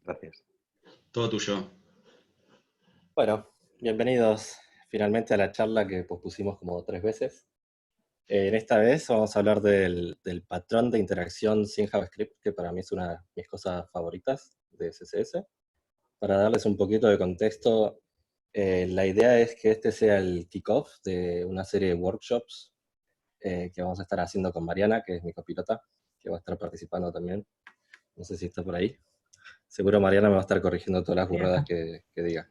Gracias. Todo tuyo. Bueno, bienvenidos finalmente a la charla que pospusimos como 3 veces. En esta vez vamos a hablar del patrón de interacción sin JavaScript, que para mí es una de mis cosas favoritas de CSS. Para darles un poquito de contexto, la idea es que este sea el kickoff de una serie de workshops que vamos a estar haciendo con Mariana, que es mi copilota, que va a estar participando también. No sé si está por ahí. Seguro Mariana me va a estar corrigiendo todas las burradas que diga.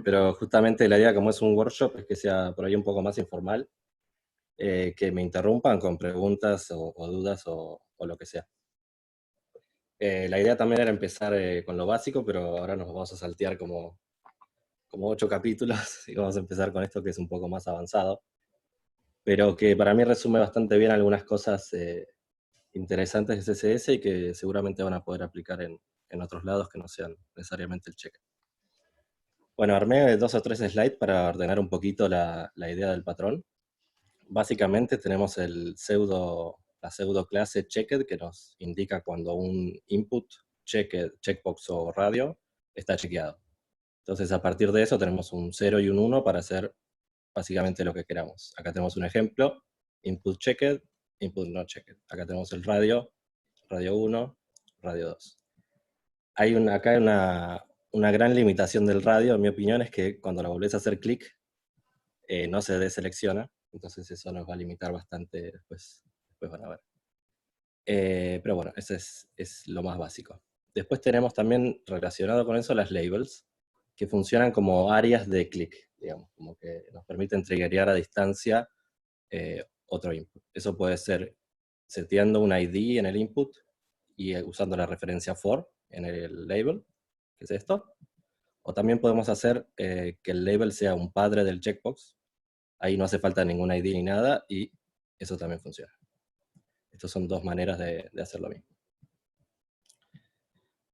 Pero justamente la idea, como es un workshop, es que sea por ahí un poco más informal, que me interrumpan con preguntas o dudas o lo que sea. La idea también era empezar con lo básico, pero ahora nos vamos a saltear como 8 capítulos y vamos a empezar con esto que es un poco más avanzado, pero que para mí resume bastante bien algunas cosas interesantes de CSS y que seguramente van a poder aplicar en otros lados que no sean necesariamente el check. Bueno, armé 2 o 3 slides para ordenar un poquito la idea del patrón. Básicamente tenemos la pseudo clase checked que nos indica cuando un input, checkbox o radio está chequeado. Entonces a partir de eso tenemos un 0 y un 1 para hacer básicamente lo que queramos. Acá tenemos un ejemplo, input checked, input not checked. Acá tenemos el radio 1, radio 2. Acá hay una gran limitación del radio, en mi opinión, es que cuando la volvés a hacer clic, no se deselecciona, entonces eso nos va a limitar bastante después van a ver. Pero bueno, ese es lo más básico. Después tenemos también relacionado con eso las labels, que funcionan como áreas de clic, digamos, como que nos permiten triggerear a distancia otro input. Eso puede ser seteando un ID en el input y usando la referencia for en el label, que es esto. O también podemos hacer que el label sea un padre del checkbox. Ahí no hace falta ningún ID ni nada y eso también funciona. Estas son 2 maneras de hacer lo mismo.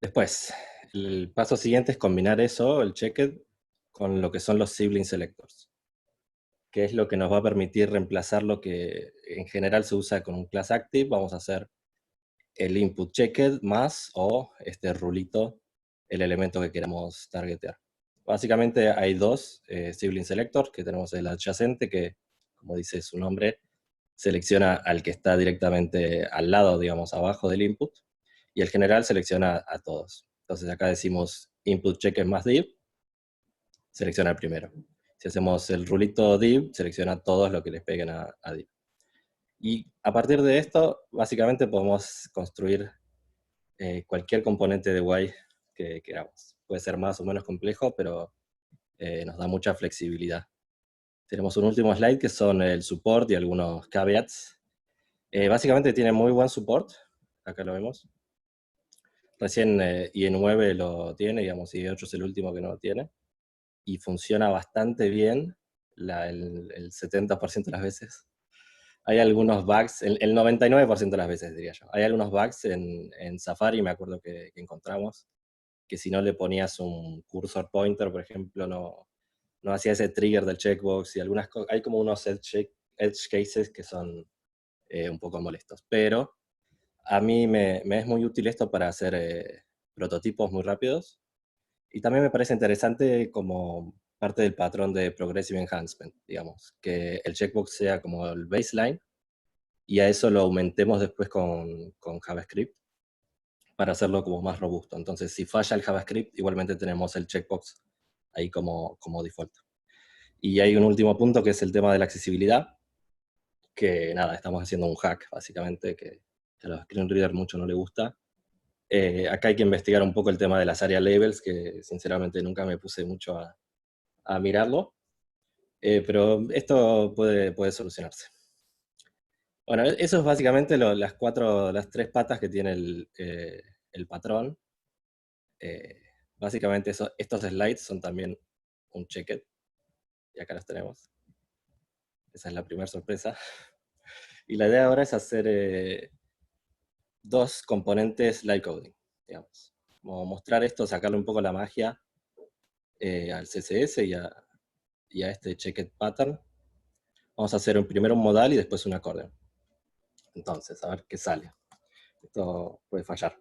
Después, el paso siguiente es combinar eso, el checked, con lo que son los sibling selectors, que es lo que nos va a permitir reemplazar lo que en general se usa con un class active. Vamos a hacer el input checked más o este rulito, el elemento que queramos targetear. Básicamente hay 2 sibling selectors, que tenemos el adyacente, que como dice su nombre, selecciona al que está directamente al lado, digamos, abajo del input, y el general selecciona a todos. Entonces acá decimos input checked más div, selecciona el primero. Si hacemos el rulito div, selecciona todos los que les peguen a div. Y a partir de esto, básicamente podemos construir cualquier componente de UI que queramos. Puede ser más o menos complejo, pero nos da mucha flexibilidad. Tenemos un último slide que son el support y algunos caveats. Básicamente tiene muy buen support, acá lo vemos. Recién IE9 lo tiene, digamos, IE8 es el último que no lo tiene. Y funciona bastante bien el 70% de las veces. Hay algunos bugs, el 99% de las veces diría yo. Hay algunos bugs en Safari, me acuerdo que encontramos, que si no le ponías un cursor pointer, por ejemplo, no hacía ese trigger del checkbox y algunas cosas. Hay como unos edge cases que son un poco molestos. Pero a mí me es muy útil esto para hacer prototipos muy rápidos. Y también me parece interesante como parte del patrón de Progressive Enhancement, digamos, que el checkbox sea como el baseline y a eso lo aumentemos después con JavaScript para hacerlo como más robusto. Entonces, si falla el JavaScript, igualmente tenemos el checkbox ahí como default. Y hay un último punto que es el tema de la accesibilidad, que nada, estamos haciendo un hack, básicamente, que a los screen reader mucho no le gusta. Acá hay que investigar un poco el tema de las area labels, que sinceramente nunca me puse mucho a mirarlo, pero esto puede solucionarse. Bueno, eso es básicamente las 3 patas que tiene el patrón. Básicamente estos slides son también un checked, y acá los tenemos. Esa es la primera sorpresa. Y la idea ahora es hacer 2 componentes live coding, digamos. Como mostrar esto, sacarle un poco la magia al CSS y a este checked pattern. Vamos a hacer primero un modal y después un accordion. Entonces, a ver qué sale. Esto puede fallar.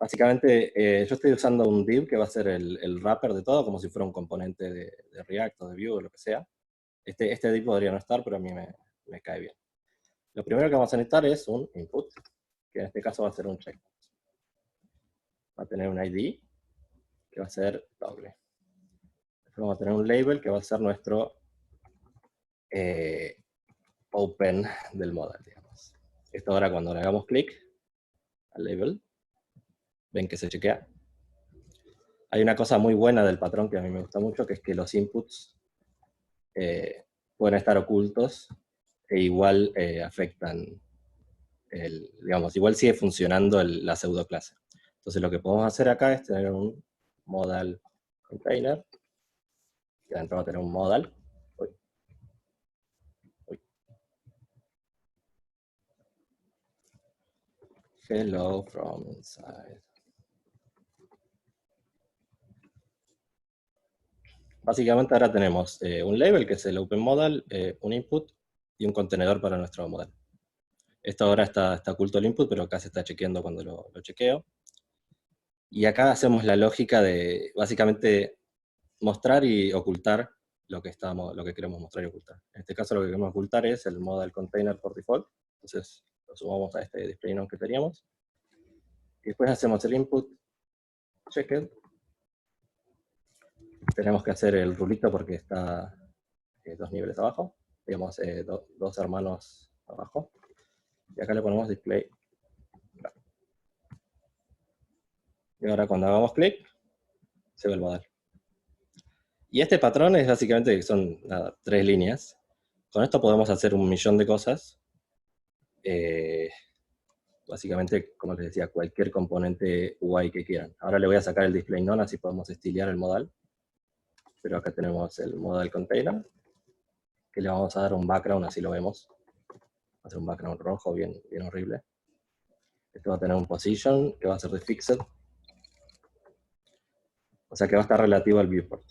Básicamente, yo estoy usando un div que va a ser el wrapper de todo, como si fuera un componente de React o de Vue o lo que sea. Este div podría no estar, pero a mí me cae bien. Lo primero que vamos a necesitar es un input, que en este caso va a ser un checkbox. Va a tener un ID, que va a ser doble. Después vamos a tener un label, que va a ser nuestro open del model, digamos. Esto ahora cuando le hagamos clic al label, ven que se chequea. Hay una cosa muy buena del patrón que a mí me gusta mucho, que es que los inputs pueden estar ocultos e igual afectan, digamos, igual sigue funcionando la pseudo clase. Entonces lo que podemos hacer acá es tener un modal container, que adentro va a tener un modal. Hello from inside. Básicamente ahora tenemos un label, que es el open modal, un input y un contenedor para nuestro modal. Esto ahora está oculto el input, pero acá se está chequeando cuando lo chequeo. Y acá hacemos la lógica de básicamente mostrar y ocultar lo que queremos mostrar y ocultar. En este caso lo que queremos ocultar es el modal container por default. Entonces lo sumamos a este display none que teníamos. Y después hacemos el input checked. Tenemos que hacer el rulito porque está 2 niveles abajo. Digamos, 2 hermanos abajo. Y acá le ponemos display. Y ahora cuando hagamos clic, se ve el modal. Y este patrón es básicamente que son 3 líneas. Con esto podemos hacer un millón de cosas. Básicamente, como les decía, cualquier componente UI que quieran. Ahora le voy a sacar el display none, así podemos estilear el modal. Pero acá tenemos el modal container, que le vamos a dar un background, así lo vemos. Va a ser un background rojo, bien horrible. Esto va a tener un position, que va a ser de fixed. O sea que va a estar relativo al viewport.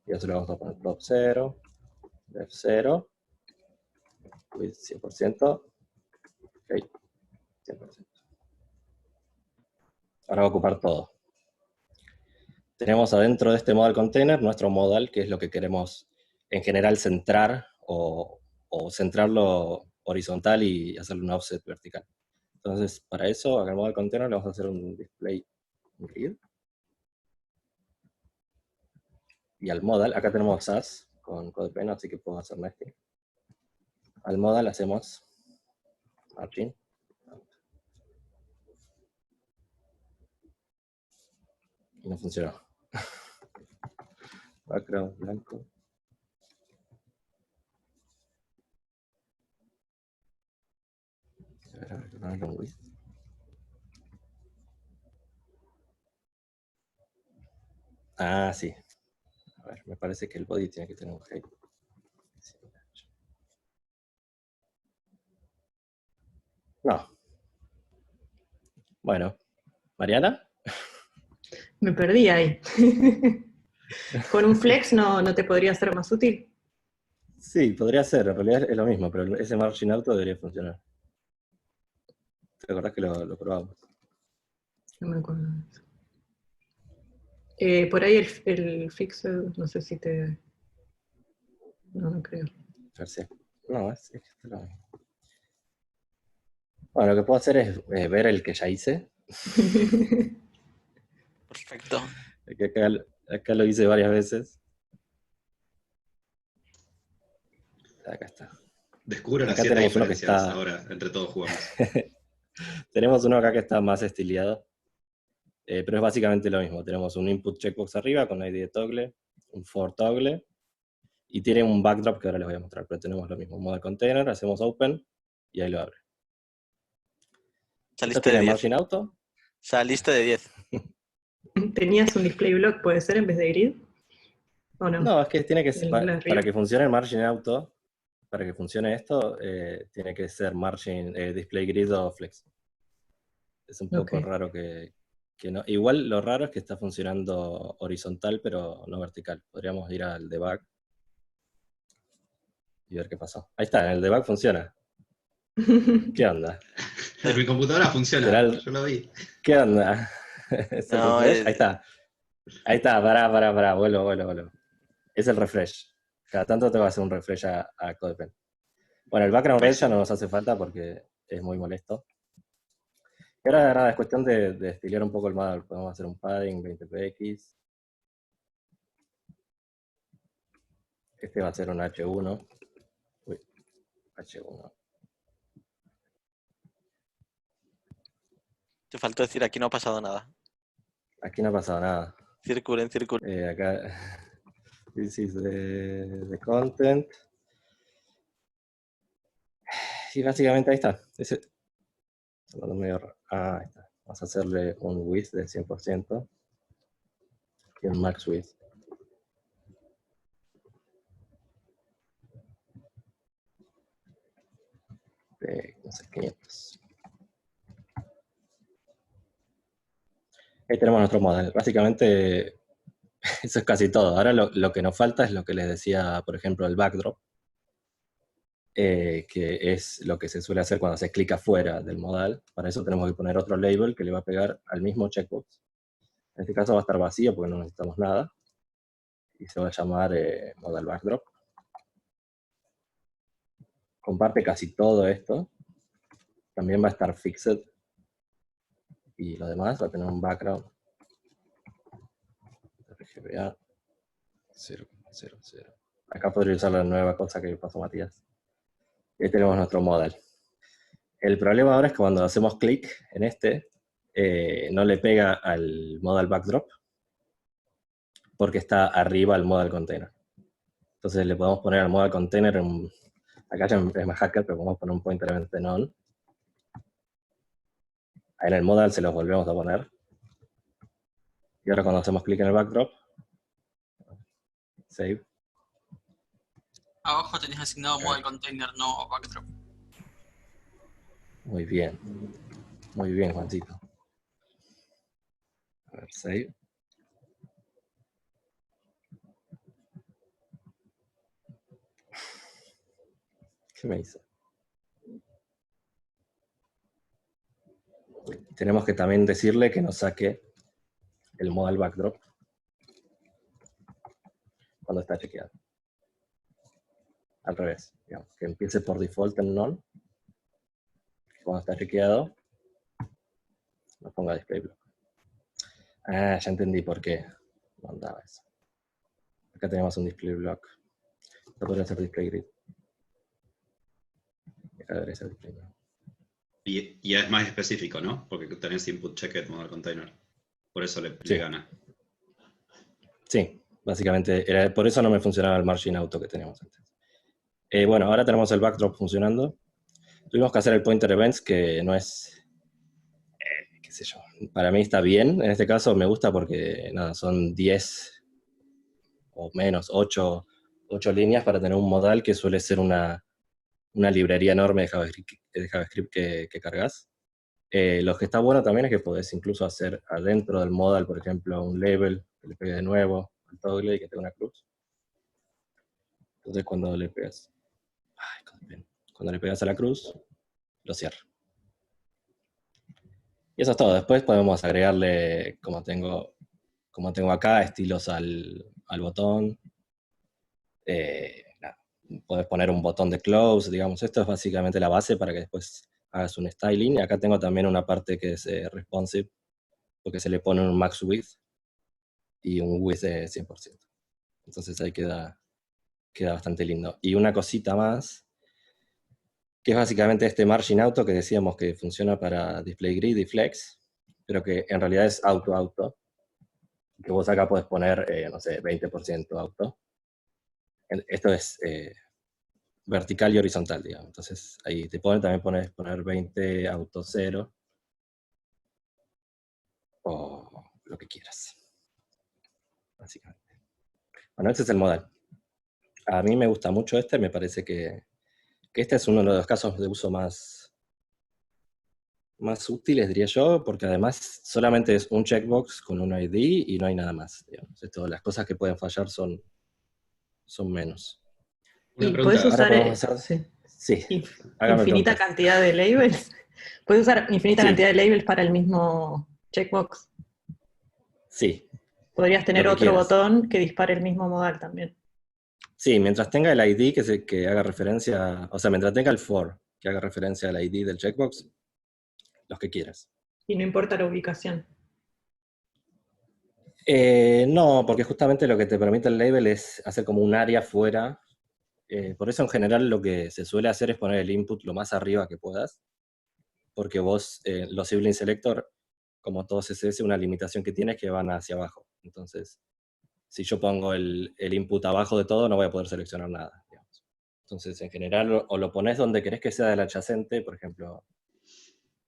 Y eso le vamos a poner top 0, def 0, width 100%, height 100%. Ahora va a ocupar todo. Tenemos adentro de este modal container nuestro modal, que es lo que queremos en general centrar o centrarlo horizontal y hacerle un offset vertical. Entonces, para eso, acá en el modal container le vamos a hacer un display grid. Y al modal, acá tenemos SAS con CodePen, así que puedo hacer nesting. Al modal hacemos margin. Y no funcionó. Background blanco. A ver, width. Ah, sí. A ver, me parece que el body tiene que tener un height. No. Bueno. ¿Mariana? Me perdí ahí. ¿Con un flex no te podría ser más útil? Sí, podría ser. En realidad es lo mismo, pero ese margin auto debería funcionar. ¿Te acordás que lo probamos? No me acuerdo de eso. Por ahí el fixed, no sé si te... No creo. No, es lo mismo. Bueno, lo que puedo hacer es ver el que ya hice. Perfecto. Que acá lo hice varias veces. Acá está. Descubro las Acá 7 tenemos uno que diferencias está... ahora, entre todos jugamos. Tenemos uno acá que está más estiliado. Pero es básicamente lo mismo. Tenemos un input checkbox arriba con ID de toggle, un for toggle, y tiene un backdrop que ahora les voy a mostrar, pero tenemos lo mismo. Modal container, hacemos open, y ahí lo abre. ¿Esto Saliste de tiene 10. margin auto? Saliste de 10. ¿Tenías un display block, puede ser, en vez de grid? ¿O no? No, es que tiene que ser, El para que funcione el margin auto, para que funcione esto, tiene que ser margin, display grid o flex. Es un poco raro que no. Igual lo raro es que está funcionando horizontal, pero no vertical. Podríamos ir al debug y ver qué pasó. Ahí está, el debug funciona. ¿Qué onda? En mi computadora funciona, yo lo vi. ¿Qué onda? ¿Es el No, refresh? Ahí está, pará, vuelvo. Es el refresh. Cada tanto te va a hacer un refresh a CodePen. Bueno, el background red ya no nos hace falta porque es muy molesto. Y ahora nada, es cuestión de estilar un poco el model. Podemos hacer un padding 20px. Este va a ser un H1. Uy, H1. te faltó decir aquí no ha pasado nada. Aquí no ha pasado nada. Circulen. Acá, this is the content. Y básicamente ahí está. Medio raro. Ahí está. Vamos a hacerle un width del 100% y un max width. De, no sé, 500. Ahí tenemos nuestro model. Básicamente, eso es casi todo. Ahora lo que nos falta es lo que les decía, por ejemplo, el backdrop, que es lo que se suele hacer cuando se clica fuera del modal. Para eso tenemos que poner otro label que le va a pegar al mismo checkbox. En este caso va a estar vacío porque no necesitamos nada. Y se va a llamar modal backdrop. Comparte casi todo esto. También va a estar fixed. Y lo demás va a tener un background. RGBA 0,00. Acá podría usar la nueva cosa que pasó Matías. Y ahí tenemos nuestro modal. El problema ahora es que cuando hacemos clic en este, no le pega al modal backdrop porque está arriba al modal container. Entonces le podemos poner al modal container, acá ya es más hacker, pero podemos poner un pointer event de none. Ahí en el modal se los volvemos a poner. Y ahora cuando hacemos clic en el backdrop, save. Abajo tenés asignado model container, no backdrop. Muy bien, Juancito. A ver, save. ¿Qué me hizo? Tenemos que también decirle que nos saque el modal backdrop cuando está chequeado. Al revés, digamos, que empiece por default en none. Cuando está chequeado, nos ponga display block. Ah, ya entendí por qué mandaba eso. Acá tenemos un display block. Esto podría ser display grid. Acá debería ser display block. Y es más específico, ¿no? Porque tenés input checked model container. Por eso le gana. Sí, básicamente, por eso no me funcionaba el margin auto que teníamos antes. Bueno, ahora tenemos el backdrop funcionando. Tuvimos que hacer el pointer events, que no es, qué sé yo, para mí está bien. En este caso me gusta porque, nada, son 10 o menos, 8 líneas para tener un modal que suele ser una librería enorme de JavaScript que cargas. Lo que está bueno también es que podés incluso hacer adentro del modal, por ejemplo, un label que le pegue de nuevo al toggle y que tenga una cruz. Entonces cuando le pegas a la cruz, lo cierra. Y eso es todo. Después podemos agregarle, como tengo acá, estilos al botón. Podés poner un botón de close, digamos. Esto es básicamente la base para que después hagas un styling. Y acá tengo también una parte que es responsive, porque se le pone un max width y un width de 100%. Entonces ahí queda bastante lindo. Y una cosita más, que es básicamente este margin auto que decíamos que funciona para display grid y flex, pero que en realidad es auto, que vos acá podés poner, no sé, 20% auto. Esto es vertical y horizontal, digamos. Entonces ahí también puedes poner 20 auto 0 o lo que quieras, básicamente. Bueno, este es el modal. A mí me gusta mucho me parece que este es uno de los casos de uso más útiles, diría yo, porque además solamente es un checkbox con un ID y no hay nada más, digamos. Las cosas que pueden fallar son menos. Una y pregunta. puedes usar Hágame infinita preguntas. cantidad de labels. Puedes usar infinita Sí. cantidad de labels para el mismo checkbox. Sí, Podrías tener lo que otro quieras. botón que dispare el mismo modal también. Sí, mientras tenga el ID que haga referencia, o sea, mientras tenga el for que haga referencia al ID del checkbox, los que quieras. Y no importa la ubicación. No, porque justamente lo que te permite el label es hacer como un área fuera. Por eso en general lo que se suele hacer es poner el input lo más arriba que puedas, porque vos, los sibling selector, como todo CSS, una limitación que tiene es que van hacia abajo. Entonces, si yo pongo el input abajo de todo, no voy a poder seleccionar nada, digamos. Entonces, en general, o lo pones donde querés que sea del adyacente, por ejemplo,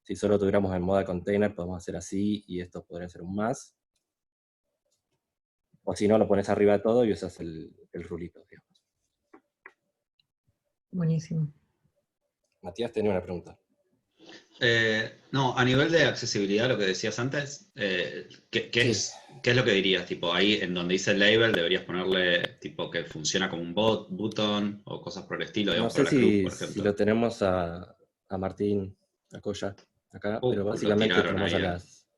si solo tuviéramos en moda container, podemos hacer así, y esto podría ser un más. O si no, lo pones arriba de todo y usas el rulito, digamos. Buenísimo. Matías tenía una pregunta. No, a nivel de accesibilidad, lo que decías antes, ¿qué Sí. es lo que dirías? Tipo, ahí en donde dice label deberías ponerle tipo que funciona como un button o cosas por el estilo, No digamos, sé para la cruz, por si ejemplo. lo tenemos a Martín, a Coya, acá, pero Lo básicamente tiraron tenemos ahí. a las...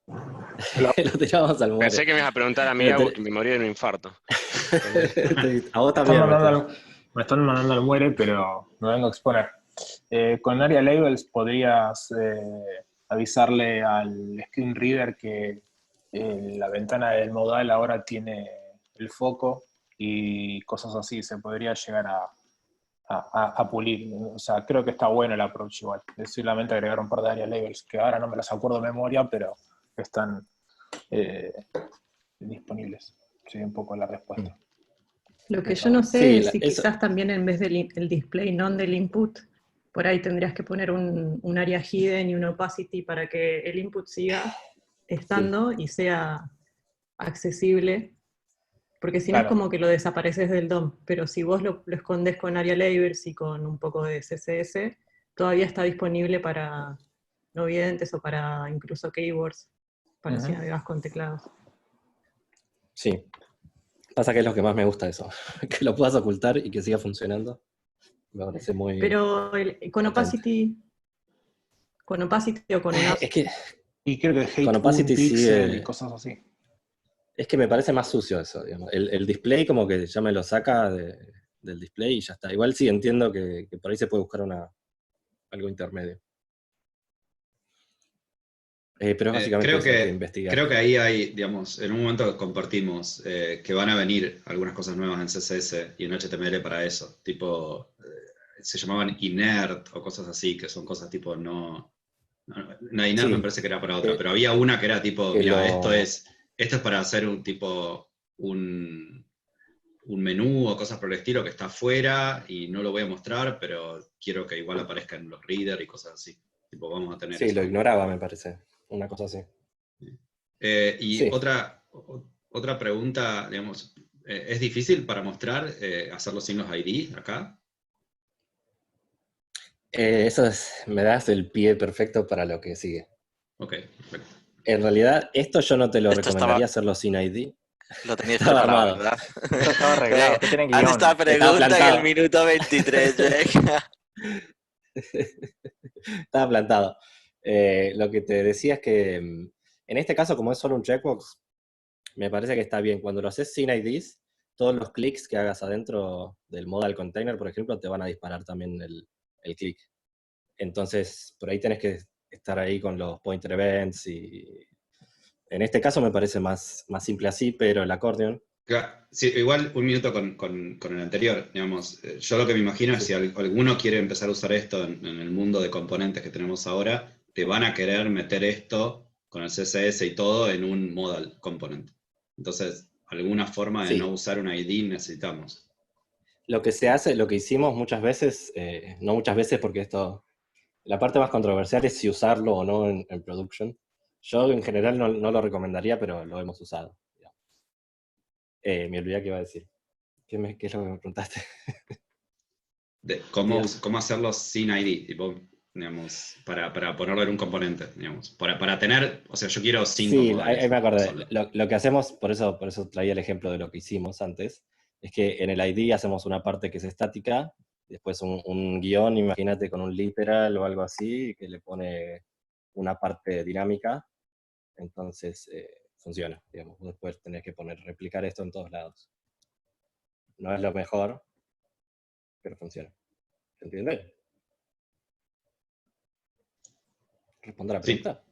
lo tiramos al muere. Pensé que me ibas a preguntar a mí Pero algo que me morí de un infarto. a vos Me están también, mandando Matías. me están mandando al muere, pero me vengo a exponer. Con Aria Labels podrías avisarle al screen reader que la ventana del modal ahora tiene el foco y cosas así. Se podría llegar a pulir. O sea, creo que está bueno el approach igual. Es solamente agregar un par de Aria Labels, que ahora no me las acuerdo de memoria, pero están disponibles. Sería un poco la respuesta. Lo que yo Pero no sé Sí, es si eso, quizás también en vez del el display non del input, por ahí tendrías que poner un área hidden y un opacity para que el input siga estando y sea accesible, porque si no es claro, como que lo desapareces del DOM, pero si vos lo escondes con área labels y con un poco de CSS, todavía está disponible para no videntes o para incluso keywords, para si navegas con teclados. sí. Pasa que es lo que más me gusta de eso. Que lo puedas ocultar y que siga funcionando. Me parece muy Pero potente. con opacity o con un Es que y creo que con Hateful Opacity Pixel y sigue... cosas así. Es que me parece más sucio eso, digamos. El display como que ya me lo saca del display y ya está. Igual sí entiendo que por ahí se puede buscar algo intermedio. Pero es básicamente eso, hay que investigar. Creo que ahí hay, digamos, en un momento compartimos que van a venir algunas cosas nuevas en CSS y en HTML para eso. Tipo, se llamaban inert o cosas así, que son cosas tipo no, inert me Sí, parece que era para otra, que, pero había una que era tipo, que mira, lo... esto es para hacer un menú o cosas por el estilo que está afuera y no lo voy a mostrar, pero quiero que igual aparezca en los readers y cosas así. Tipo, vamos a tener Sí, lo eso. ignoraba, me parece. Una cosa así. Y Sí. otra pregunta, digamos, ¿es difícil para mostrar hacerlo sin los ID acá? Me das el pie perfecto para lo que sigue. Ok, perfecto. En realidad, esto yo no te lo Esto estaba, recomendaría hacerlo sin ID. lo teníais Estaba preparado, armado. ¿verdad? Esto estaba arreglado, que tiene Haz esta guión. Estaba pregunta que el plantado. minuto 23 llega. Estaba plantado. Lo que te decía es que en este caso, como es solo un checkbox, me parece que está bien. Cuando lo haces sin IDs, todos los clics que hagas adentro del modal container, por ejemplo, te van a disparar también el clic. Entonces, por ahí tenés que estar ahí con los pointer events y... En este caso me parece más simple así, pero el accordion... Claro, sí, igual un minuto con el anterior, digamos, yo lo que me imagino es Sí. si alguno quiere empezar a usar esto en el mundo de componentes que tenemos ahora, te van a querer meter esto con el CSS y todo en un modal component. Entonces, alguna forma de no Sí. usar un ID necesitamos. Lo que se hace, lo que hicimos muchas veces, no muchas veces porque esto... La parte más controversial es si usarlo o no en production. Yo en general no lo recomendaría, pero lo hemos usado. Me olvidé qué iba a decir. ¿Qué es lo que me preguntaste? De Matías. cómo hacerlo sin ID, tipo, digamos, para ponerlo en un componente, digamos. Para tener, o sea, yo quiero 5 Sí, ahí modales me acordé. solo. Lo que hacemos, por eso traía el ejemplo de lo que hicimos antes, es que en el ID hacemos una parte que es estática, después un guión, imagínate con un literal o algo así, que le pone una parte dinámica. Entonces, funciona, digamos. Vos después tenés que replicar esto en todos lados. No es lo mejor, pero funciona. ¿Se entiende? ¿Respondo a la Sí. pregunta?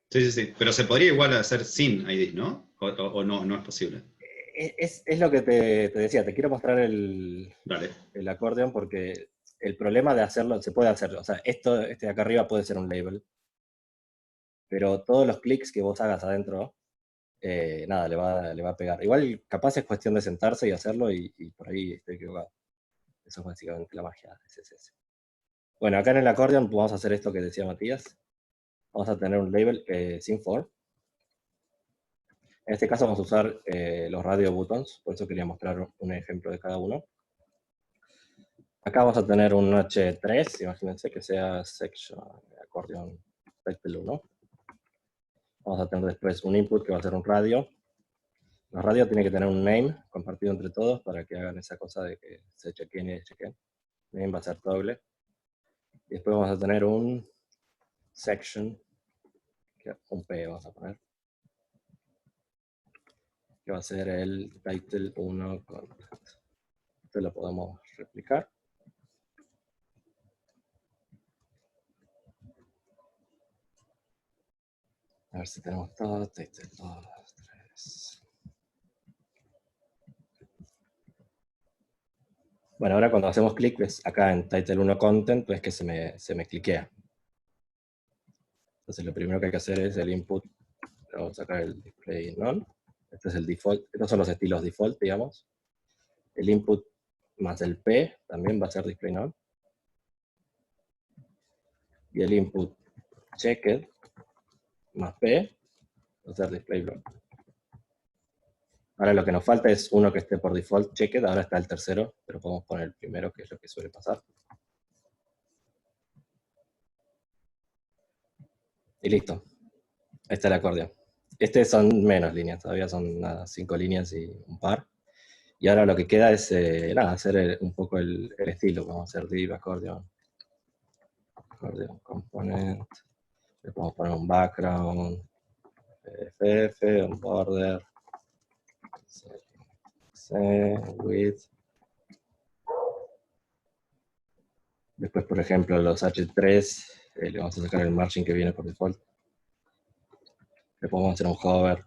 Sí. Pero se podría igual hacer sin IDs, ¿no? O no es posible. Es lo que te decía, te quiero mostrar el Dale. acordeón porque el problema de hacerlo, se puede hacer, o sea, este de acá arriba puede ser un label, pero todos los clics que vos hagas adentro, nada, le va a pegar. Igual capaz es cuestión de sentarse y hacerlo y por ahí estoy equivocado. Eso es básicamente la magia de CSS. Bueno, acá en el acordeón vamos a hacer esto que decía Matías. Vamos a tener un label sin for. En este caso vamos a usar los radio buttons, por eso quería mostrar un ejemplo de cada uno. Acá vamos a tener un H3, imagínense que sea section acordeón title 1. Vamos a tener después un input que va a ser un radio. Los radios tienen que tener un name compartido entre todos para que hagan esa cosa de que se chequen y deschequen. Name va a ser doble. Y después vamos a tener un section, un P vamos a poner, que va a ser el title 1 content. Esto lo podemos replicar. A ver si tenemos todo, title 2, 3. Bueno, ahora cuando hacemos clic, ves acá en title 1 content, ves que se me cliquea. Entonces lo primero que hay que hacer es el input. Vamos a sacar el display none. Este es el default. Estos son los estilos default, digamos. El input más el P también va a ser display none. Y el input checked más P va a ser display block. Ahora lo que nos falta es uno que esté por default checked. Ahora está el tercero, pero podemos poner el primero, que es lo que suele pasar. Y listo. Ahí está el acordeón. Son menos líneas, todavía son 5 líneas y un par. Y ahora lo que queda es hacer un poco el estilo. Vamos a hacer div, acordeón component. Le podemos poner un background, FF, un border, width. Después, por ejemplo, los H3, le vamos a sacar el margin que viene por default. Le podemos hacer un hover,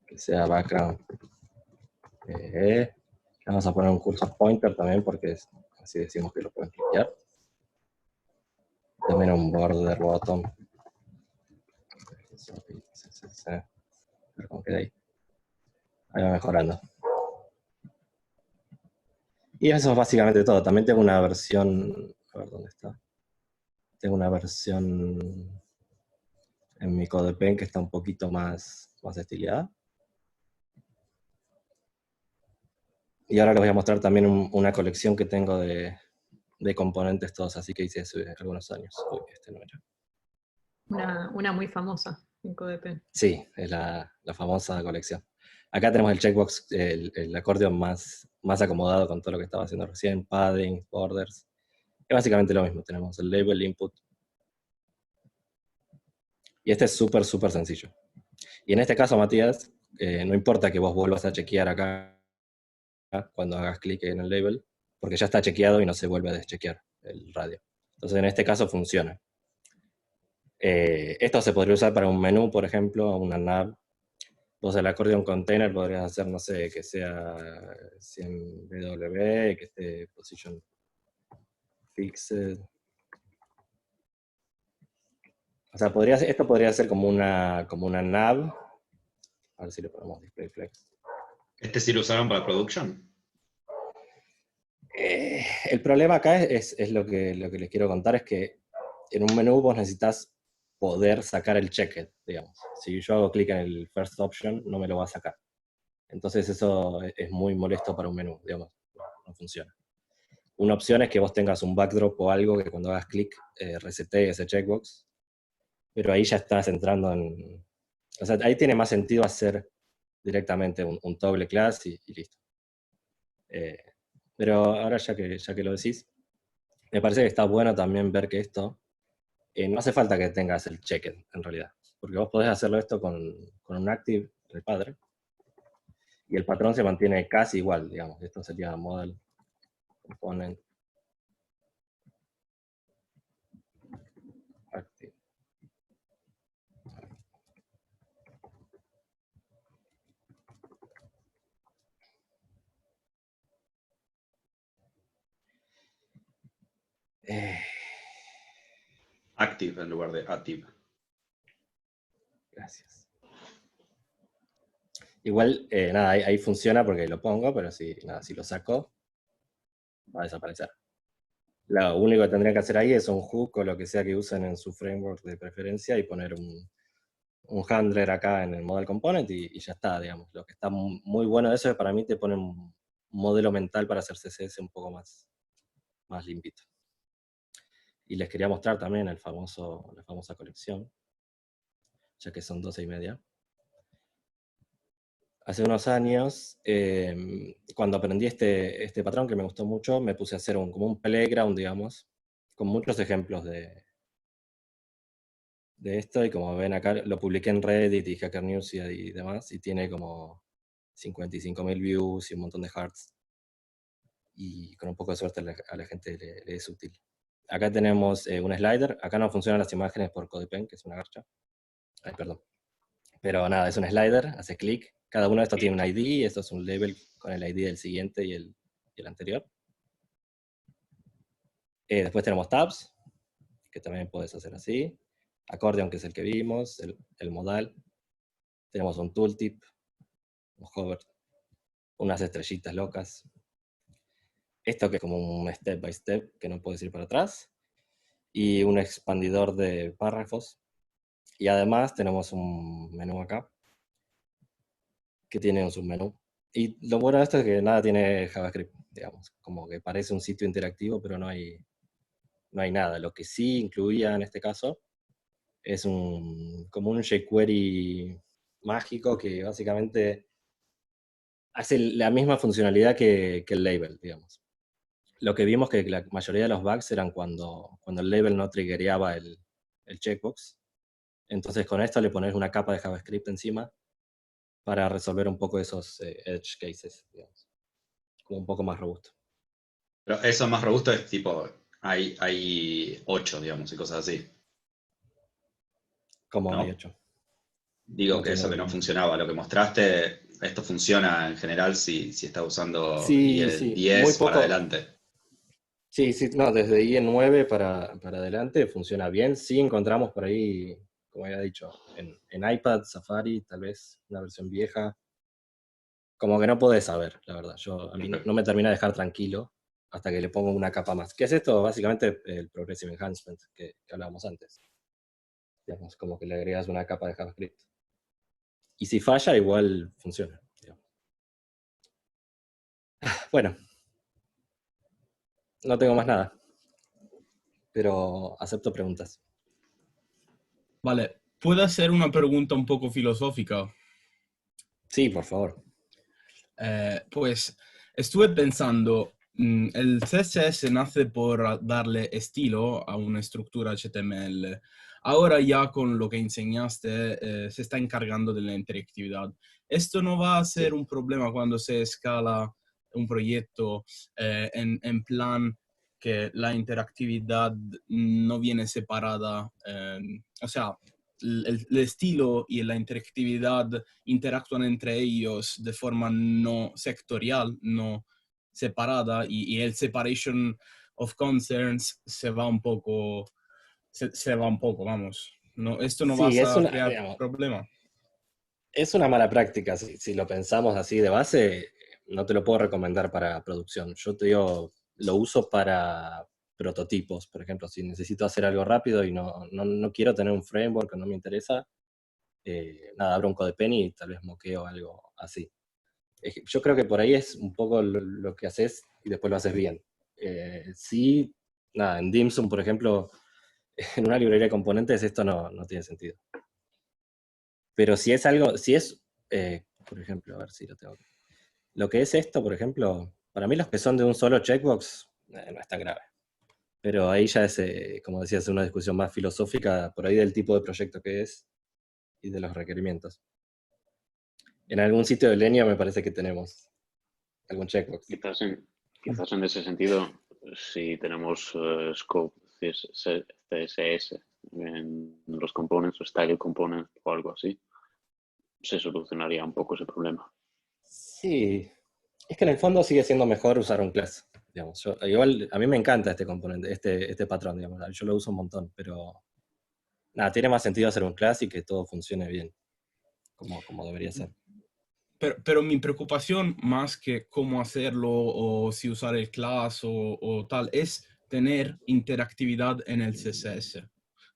que sea background. Vamos a poner un cursor pointer también, porque así decimos que lo pueden cliquear. También un border bottom. A ver cómo queda ahí. Ahí va mejorando. Y eso es básicamente todo. También tengo una versión, a ver dónde está. Tengo una versión en mi CodePen que está un poquito más estilizada. Y ahora les voy a mostrar también una colección que tengo de componentes todos, así que hice hace algunos años. Uy, este no era. Una muy famosa en CodePen. Sí, es la famosa colección. Acá tenemos el checkbox, el acordeón más acomodado con todo lo que estaba haciendo recién, padding, borders. Es básicamente lo mismo, tenemos el label, input. Y este es súper sencillo. Y en este caso, Matías, no importa que vos vuelvas a chequear acá cuando hagas clic en el label, porque ya está chequeado y no se vuelve a deschequear el radio. Entonces en este caso funciona. Esto se podría usar para un menú, por ejemplo, una nav. Vos el acordeón container podrías hacer, no sé, que sea 100 BW, que esté position fixed. O sea, esto podría ser como una nav. A ver si le ponemos display flex. ¿Este sí lo usaron para production? El problema acá es lo que les quiero contar, es que en un menú vos necesitas poder sacar el checked, digamos. Si yo hago clic en el first option, no me lo va a sacar. Entonces eso es muy molesto para un menú, digamos, no funciona. Una opción es que vos tengas un backdrop o algo que cuando hagas clic resetee ese checkbox, pero ahí ya estás entrando en... O sea, ahí tiene más sentido hacer directamente un toggle class y listo. Pero ahora ya que lo decís, me parece que está bueno también ver que esto no hace falta que tengas el checked, en realidad. porque vos podés hacerlo esto con un active, el padre, y el patrón se mantiene casi igual, digamos. Esto sería model component active. Active en lugar de active. Gracias. Igual, nada, ahí funciona porque lo pongo, pero si lo saco, va a desaparecer. Lo único que tendría que hacer ahí es un hook o lo que sea que usen en su framework de preferencia y poner un handler acá en el model component y ya está, digamos. Lo que está muy bueno de eso es que para mí te pone un modelo mental para hacer CSS un poco más limpito. Y les quería mostrar también la famosa colección, ya que son 12:30. Hace unos años, cuando aprendí este patrón que me gustó mucho, me puse a hacer como un playground, digamos, con muchos ejemplos de esto, y como ven acá, lo publiqué en Reddit y Hacker News y demás, y tiene como 55.000 views y un montón de hearts. Y con un poco de suerte a la gente le es útil. Acá tenemos un slider. Acá no funcionan las imágenes por CodePen, que es una garcha. Ay, perdón. Pero nada, es un slider, hace clic. Cada uno de estos tiene un ID, esto es un label con el ID del siguiente y el anterior. Después tenemos tabs, que también puedes hacer así. Accordion, que es el que vimos, el modal. Tenemos un tooltip, un hover, unas estrellitas locas. Esto que es como un step by step, que no puedes ir para atrás. Y un expandidor de párrafos. Y además tenemos un menú acá, que tiene un submenú. Y lo bueno de esto es que nada tiene JavaScript, digamos. Como que parece un sitio interactivo, pero no hay nada. Lo que sí incluía en este caso es como un jQuery mágico que básicamente hace la misma funcionalidad que el label, digamos. Lo que vimos que la mayoría de los bugs eran cuando el label no triggereaba el checkbox. Entonces con esto le pones una capa de JavaScript encima para resolver un poco esos edge cases, digamos. Como un poco más robusto. Pero eso más robusto es tipo, hay 8, digamos, y cosas así. Como ¿No? hay 8. Digo No que eso entiendo que no bien. funcionaba, lo que mostraste, esto funciona en general si está usando Sí, IE sí, 10 muy para poco. adelante. Sí, no, desde IE9 para adelante funciona bien. Sí encontramos por ahí, como había dicho, en iPad, Safari, tal vez una versión vieja. Como que no podés saber, la verdad. A mí no me termina de dejar tranquilo hasta que le pongo una capa más. ¿Qué es esto? Básicamente el Progressive Enhancement que hablábamos antes. Digamos, como que le agregas una capa de JavaScript. Y si falla, igual funciona. Digamos. Bueno, no tengo más nada. Pero acepto preguntas. Vale, ¿puedo hacer una pregunta un poco filosófica? Sí, por favor. Pues estuve pensando, el CSS nace por darle estilo a una estructura HTML. Ahora ya con lo que enseñaste se está encargando de la interactividad. ¿Esto no va a ser un problema cuando se escala un proyecto en plan que la interactividad no viene separada? O sea, el estilo y la interactividad interactúan entre ellos de forma no sectorial, no separada, y el separation of concerns se va un poco, vamos. No, esto no va Sí, a crear problema. es una mala práctica. Si lo pensamos así de base, no te lo puedo recomendar para producción. Yo te digo, lo uso para prototipos, por ejemplo, si necesito hacer algo rápido y no quiero tener un framework, no me interesa, nada, abro un CodePen y tal vez moqueo algo así. Yo creo que por ahí es un poco lo que haces y después lo haces bien. Sí, nada, en Dimsum, por ejemplo, en una librería de componentes esto no tiene sentido. Pero si es algo, por ejemplo, a ver si lo tengo aquí. Lo que es esto, por ejemplo, para mí los que son de un solo checkbox, no es tan grave. Pero ahí ya es, como decías, una discusión más filosófica, por ahí del tipo de proyecto que es. y de los requerimientos. En algún sitio de Lenio me parece que tenemos algún checkbox. Quizás en ese sentido, si tenemos scope CSS en los components o style components o algo así, se solucionaría un poco ese problema. Sí, es que en el fondo sigue siendo mejor usar un class. Digamos. Igual a mí me encanta este componente, este patrón, digamos. Yo lo uso un montón, pero nada, tiene más sentido hacer un class y que todo funcione bien, como debería ser. Pero mi preocupación, más que cómo hacerlo o si usar el class o tal, es tener interactividad en el CSS.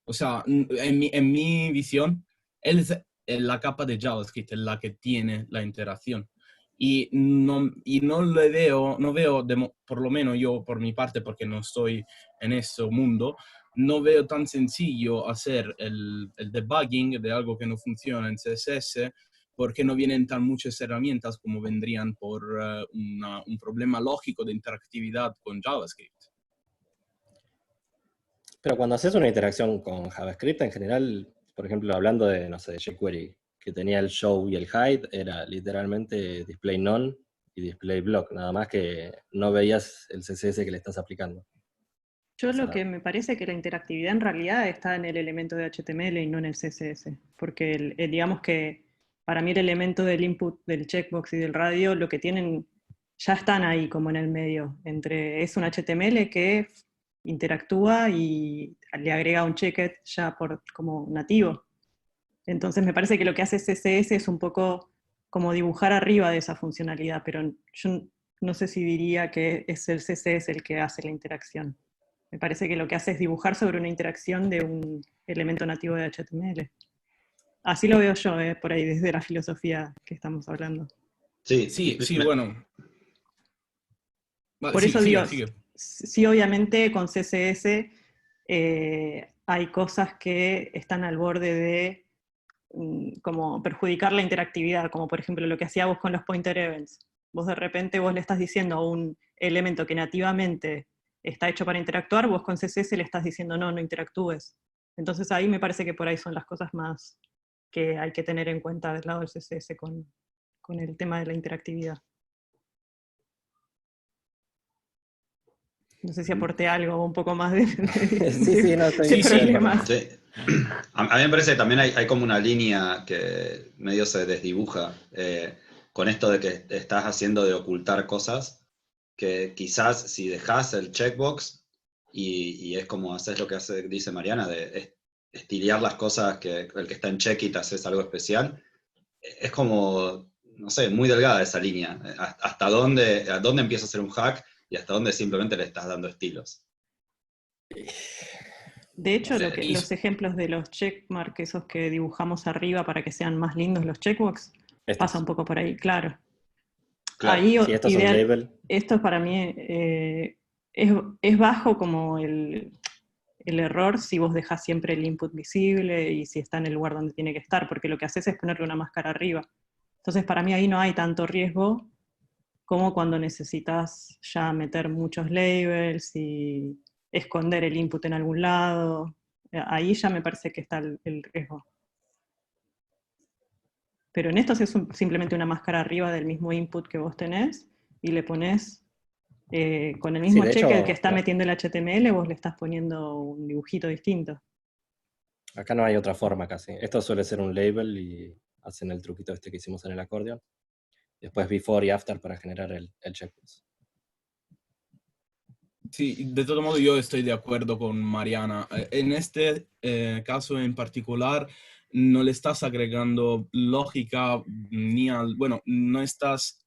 O sea, en mi visión, la capa de JavaScript es la que tiene la interacción. Y no le veo, por lo menos yo por mi parte, porque no estoy en ese mundo, no veo tan sencillo hacer el debugging de algo que no funciona en CSS, porque no vienen tan muchas herramientas como vendrían por un problema lógico de interactividad con JavaScript. Pero cuando haces una interacción con JavaScript, en general, por ejemplo, hablando de, no sé, de jQuery, que tenía el show y el hide, era literalmente display none y display block, nada más que no veías el CSS que le estás aplicando. Yo lo que me parece que la interactividad en realidad está en el elemento de HTML y no en el CSS, porque digamos que para mí el elemento del input del checkbox y del radio, lo que tienen, ya están ahí como en el medio, es un HTML que interactúa y le agrega un checked ya como nativo. Entonces me parece que lo que hace CSS es un poco como dibujar arriba de esa funcionalidad, pero yo no sé si diría que es el CSS el que hace la interacción. Me parece que lo que hace es dibujar sobre una interacción de un elemento nativo de HTML. Así lo veo yo, por ahí, desde la filosofía que estamos hablando. Sí, bueno. Por eso digo, sí, obviamente con CSS hay cosas que están al borde de como perjudicar la interactividad, como por ejemplo lo que hacía vos con los pointer events. Vos de repente le estás diciendo a un elemento que nativamente está hecho para interactuar, vos con CSS le estás diciendo no interactúes. Entonces ahí me parece que por ahí son las cosas más que hay que tener en cuenta del lado del CSS con el tema de la interactividad. No sé si aporté algo un poco más de problemas. Sí. A mí me parece que también hay como una línea que medio se desdibuja con esto de que estás haciendo de ocultar cosas, que quizás si dejas el checkbox y es como haces lo que dice Mariana, de estilear las cosas, que el que está en check it haces algo especial, es como, no sé, muy delgada esa línea. ¿A dónde empieza a ser un hack y hasta dónde simplemente le estás dando estilos? De hecho, los ejemplos de los checkmark, esos que dibujamos arriba para que sean más lindos los checkbox, pasa un poco por ahí, claro. Ahí, si esto es un label. Esto para mí es bajo como el error si vos dejás siempre el input visible y si está en el lugar donde tiene que estar, porque lo que haces es ponerle una máscara arriba. Entonces para mí ahí no hay tanto riesgo como cuando necesitas ya meter muchos labels y esconder el input en algún lado. Ahí ya me parece que está el riesgo. Pero en esto es simplemente una máscara arriba del mismo input que vos tenés y le pones con el mismo check que está metiendo el HTML, vos le estás poniendo un dibujito distinto. Acá no hay otra forma casi. Esto suele ser un label y hacen el truquito este que hicimos en el acordeón. Después before y after para generar el checkbox. Sí, de todo modo yo estoy de acuerdo con Mariana. En este caso en particular no le estás agregando lógica no estás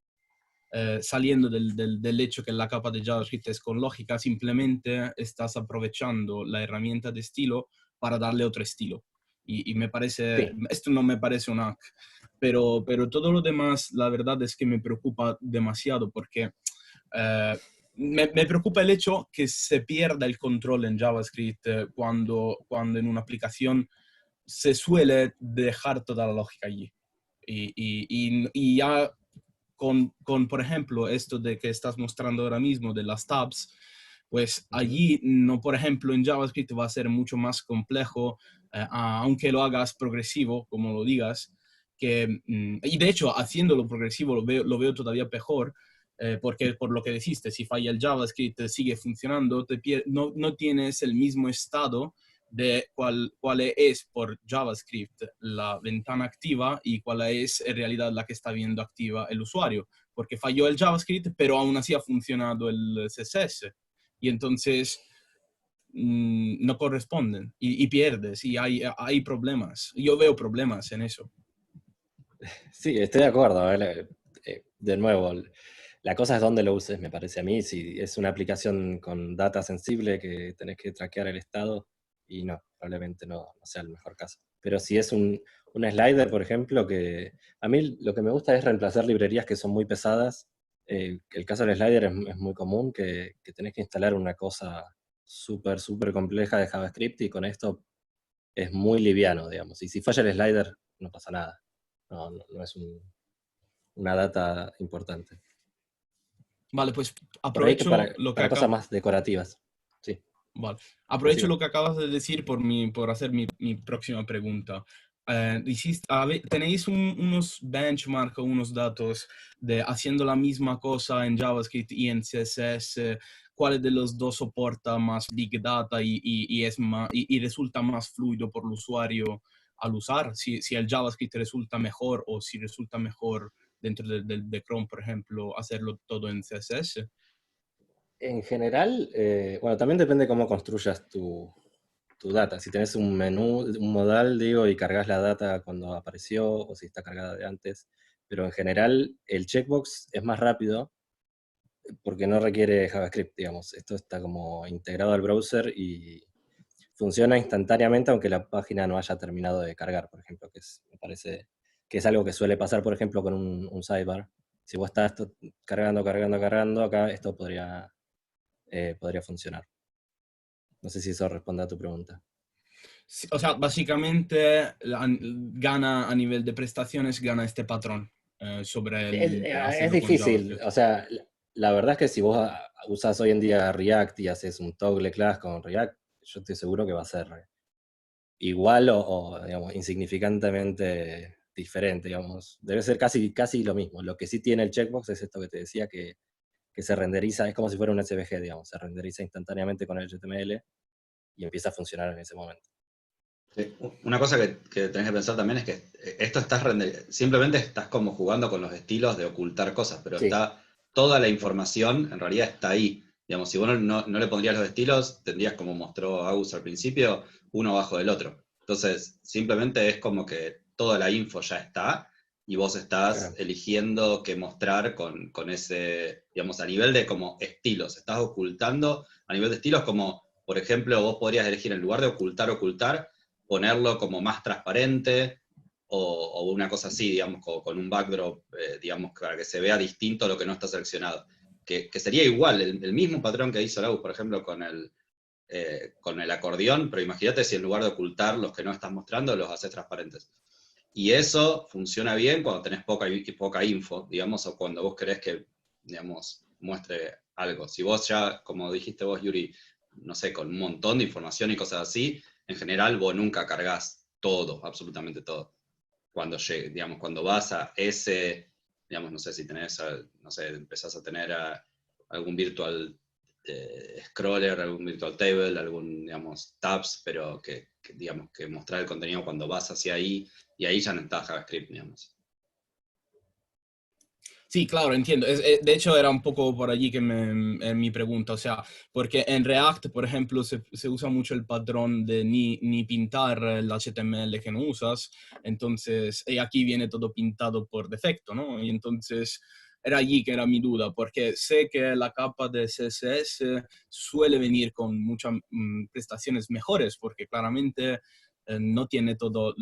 saliendo del hecho que la capa de JavaScript es con lógica, simplemente estás aprovechando la herramienta de estilo para darle otro estilo. Y me parece, esto no me parece un hack, pero todo lo demás, la verdad es que me preocupa demasiado porque me preocupa el hecho que se pierda el control en JavaScript cuando en una aplicación se suele dejar toda la lógica allí. Y ya con, por ejemplo, esto de que estás mostrando ahora mismo de las tabs, Pues allí, no, por ejemplo, en JavaScript va a ser mucho más complejo, aunque lo hagas progresivo, como lo digas, y de hecho, haciéndolo progresivo lo veo todavía mejor, porque por lo que dijiste, si falla el JavaScript, sigue funcionando, no tienes el mismo estado de cuál es por JavaScript la ventana activa y cuál es en realidad la que está viendo activa el usuario, porque falló el JavaScript, pero aún así ha funcionado el CSS. Y entonces no corresponden y pierdes y hay problemas. Yo veo problemas en eso. Sí, estoy de acuerdo. De nuevo, la cosa es dónde lo uses, me parece a mí. Si es una aplicación con data sensible que tenés que traquear el estado, y no, probablemente no sea el mejor caso. Pero si es un slider, por ejemplo, que a mí lo que me gusta es reemplazar librerías que son muy pesadas. El caso del slider es muy común, que tenés que instalar una cosa súper, súper compleja de JavaScript y con esto es muy liviano, digamos. Y si falla el slider, no pasa nada. No es una data importante. Vale, pues Por ahí que aprovecho lo que para cosas más decorativas. Sí. Vale. Aprovecho Decime. lo que acabas de decir por hacer mi próxima pregunta. ¿Tenéis unos benchmark o unos datos de haciendo la misma cosa en JavaScript y en CSS? ¿Cuál de los dos soporta más Big Data y resulta más fluido por el usuario al usar? Si el JavaScript resulta mejor o si resulta mejor dentro de Chrome, por ejemplo, hacerlo todo en CSS. En general, bueno, también depende cómo construyas tu data. Si tenés un menú, un modal, digo, y cargas la data cuando apareció, o si está cargada de antes. Pero en general, el checkbox es más rápido porque no requiere JavaScript, digamos. Esto está como integrado al browser y funciona instantáneamente, aunque la página no haya terminado de cargar, por ejemplo, me parece que es algo que suele pasar, por ejemplo, con un sidebar. Si vos estás cargando, acá esto podría funcionar. No sé si eso responde a tu pregunta. Sí, o sea, básicamente gana a nivel de prestaciones, gana este patrón sobre el Es hacerlo con difícil, JavaScript. o sea, la verdad es que si vos usás hoy en día React y haces un toggle class con React, yo estoy seguro que va a ser igual o digamos, insignificantemente diferente, digamos. Debe ser casi lo mismo. Lo que sí tiene el checkbox es esto que te decía, que se renderiza, es como si fuera un SVG, digamos, se renderiza instantáneamente con el HTML y empieza a funcionar en ese momento. Sí. Una cosa que tenés que pensar también es que esto simplemente estás como jugando con los estilos de ocultar cosas, pero Sí. toda la información en realidad está ahí. Digamos, si vos no le pondrías los estilos, tendrías, como mostró Agus al principio, uno abajo del otro. Entonces, simplemente es como que toda la info ya está y vos estás eligiendo qué mostrar con ese, digamos, a nivel de como estilos. Estás ocultando a nivel de estilos como, por ejemplo, vos podrías elegir en lugar de ocultar, ponerlo como más transparente o una cosa así, digamos, con un backdrop, digamos, para que se vea distinto a lo que no está seleccionado. Que sería igual, el mismo patrón que hizo Lau, por ejemplo, con el acordeón, pero imagínate si en lugar de ocultar los que no estás mostrando, los haces transparentes. Y eso funciona bien cuando tenés poca info, digamos, o cuando vos querés que, digamos, muestre algo. Si vos ya, como dijiste vos, Yuri, no sé, con un montón de información y cosas así, en general vos nunca cargas todo, absolutamente todo. Cuando vas a ese, digamos, no sé, si tenés, no sé, empezás a tener algún virtual scroller, algún virtual table, algún, digamos, tabs, pero digamos, que mostrar el contenido cuando vas hacia ahí, y ahí ya no está JavaScript, digamos. Sí, claro, entiendo. De hecho, era un poco por allí que mi pregunta. O sea, porque en React, por ejemplo, se usa mucho el patrón de ni pintar el HTML que no usas. Entonces, y aquí viene todo pintado por defecto, ¿no? Y entonces, era allí que era mi duda, porque sé que la capa de CSS suele venir con muchas prestaciones mejores, porque claramente no tiene toda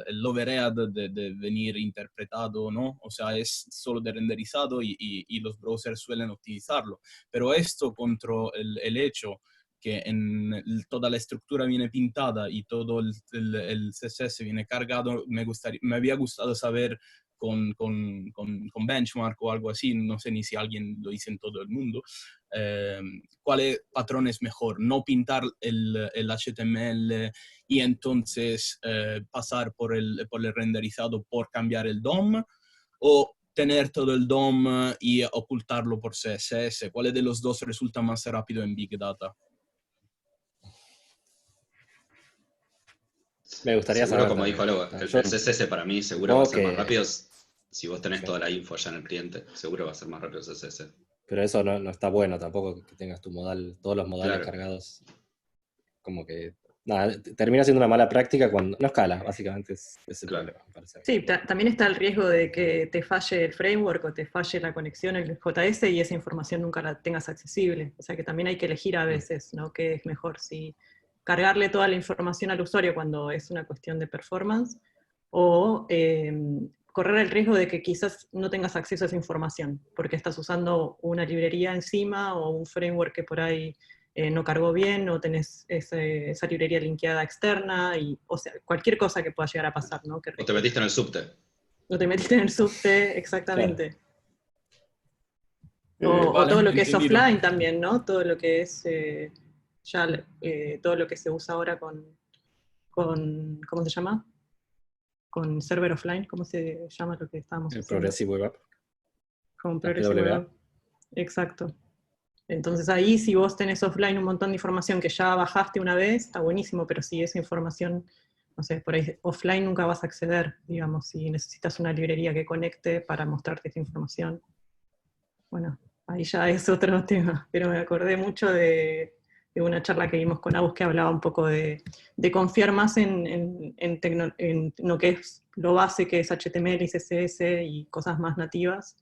el overhead de venir interpretado, ¿no? O sea, es solo de renderizado y los browsers suelen optimizarlo. Pero esto contra el hecho que toda la estructura viene pintada y todo el CSS viene cargado, me había gustado saber con benchmark o algo así, no sé ni si alguien lo dice en todo el mundo, ¿cuál patrón es mejor? ¿No pintar el HTML y entonces pasar por el renderizado por cambiar el DOM? ¿O tener todo el DOM y ocultarlo por CSS? ¿Cuál de los dos resulta más rápido en Big Data? Me gustaría Seguro, saber como también. dijo Algo, el Yo CSS para mí seguro supongo va a ser más que- rápido si vos tenés Sí. toda la info ya en el cliente. Seguro va a ser más rápido el CSS. Pero eso no está bueno tampoco, que tengas tu modal, todos los modales Claro. cargados. Como que, nada, termina siendo una mala práctica cuando no escala, básicamente es el Claro. problema, me parece. Sí, también está el riesgo de que te falle el framework o te falle la conexión, el JS, y esa información nunca la tengas accesible. O sea que también hay que elegir a veces, ¿no? Qué es mejor, si cargarle toda la información al usuario cuando es una cuestión de performance, o correr el riesgo de que quizás no tengas acceso a esa información, porque estás usando una librería encima o un framework que por ahí no cargó bien, o tenés esa librería linkeada externa, o sea, cualquier cosa que pueda llegar a pasar, ¿no? O te metiste en el subte. O te metiste en el subte, exactamente. O Vale, todo lo que es entendido. offline también, ¿no? Todo lo que es todo lo que se usa ahora con ¿cómo se llama? Con server offline, ¿cómo se llama lo que estábamos El haciendo? Progressive Web App. Con la Progressive PWA. Web. Exacto. Entonces ahí, si vos tenés offline un montón de información que ya bajaste una vez, está buenísimo, pero si esa información, no sé, por ahí offline nunca vas a acceder, digamos, si necesitas una librería que conecte para mostrarte esa información. Bueno, ahí ya es otro tema, pero me acordé mucho de una charla que vimos con Agus que hablaba un poco de confiar más en lo que es lo base, que es HTML y CSS y cosas más nativas,